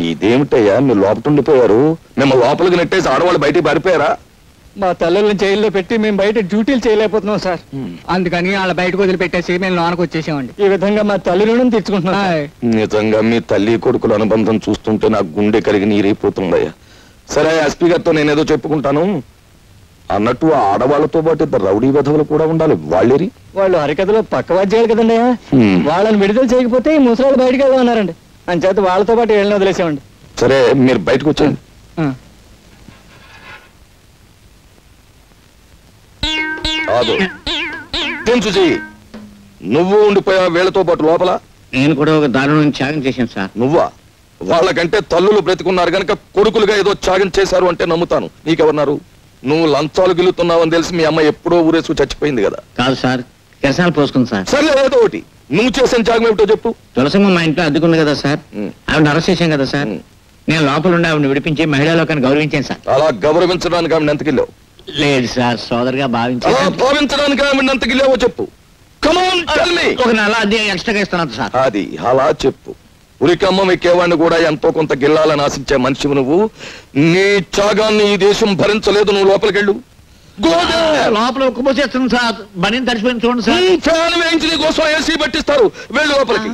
ఇదేమిటయ్యా మీరు లోపల ఉండిపోయారు? మేము లోపలికి నెట్టేసి ఆడవాళ్ళు బయటికి పారిపోయారా? మా తల్లుల్ని జైల్లో పెట్టి మేము బయట డ్యూటీలు చేయలేకపోతున్నాం సార్. అందుకని వాళ్ళ బయటకు వదిలిపెట్టేసి మేము లోనకు వచ్చేసామండి. ఈ విధంగా మా తల్లి రుణం తీర్చుకుంటున్నాం. నిజంగా మీ తల్లి కొడుకుల అనుబంధం చూస్తుంటే నాకు గుండె కరిగి నీరైపోతుందయ్యా. సరే, ఎస్పీ గారితో నేనేదో చెప్పుకుంటాను. అన్నట్టు ఆడవాళ్లతో పాటు ఇద్దరు రౌడీ వెధవులు కూడా ఉండాలి. వాళ్ళేరి వాళ్ళు హరికథలో పక్కవాద్యాలు కదండి. వాళ్ళని విడుదల చేయకపోతే ఈ ముసలాళ్ళు బయటకు వెళ్దామన్నారండి. అంచేత వాళ్ళతో పాటు వెళ్ళిన వదిలేసామండి. సరే, మీరు బయటకు వచ్చేయండి. చూసి నువ్వు ఉండిపోయా వీళ్ళతో పాటు లోపల? నేను కూడా ఒక దారుణం త్యాగం చేశాను సార్. నువ్వా? వాళ్ళకంటే తల్లులు బ్రతికున్నారు గనక కొడుకులుగా ఏదో త్యాగం చేశారు అంటే నమ్ముతాను. నీకెవరున్నారు? నువ్వు లంచాలు గిలుతున్నావని తెలిసి మీ అమ్మ ఎప్పుడో ఊరేసుకు చచ్చిపోయింది కదా. కాదు సార్, కిరసాలు పోసుకుంది సార్. సరే, ఏదో ఒకటి నువ్వు చేసిన త్యాగం ఏమిటో చెప్పు. తులసమ్మ మా ఇంట్లో అద్దుకుంది కదా సార్, ఆవిడ అరెస్ట్ చేశాం కదా సార్. నేను లోపల ఉండి ఆవిడని విడిపించి మహిళా లోకాన్ని గౌరవించాను సార్. అలా గౌరవించడానికి ఆవిడ ఎంతకిల్లావు? లేదు సార్, సోదరుగా భావించాను. అలా భావించడానికి ఆవిడ ఎంతకిల్లావో చెప్పు. ఒక నెల అది ఎక్స్ట్రాగా ఇస్తున్నాను సార్. అది అలా చెప్పు. ఉరికమ్మ ఎక్కేవాడిని కూడా ఎంతో కొంత గిల్లాలని ఆశించే మనిషివి నువ్వు. నీ త్యాగాన్ని ఈ దేశం భరించలేదు. నువ్వు లోపలికెళ్ళు. లోపల ఉక్కుపోసేస్తుంది సార్. బనీని తడిచిపోయింది చూడండి సార్. ఫ్యాన్ వేయించి నీ కోసం ఏసీ పట్టిస్తారు. వెళ్ళు లోపలికి.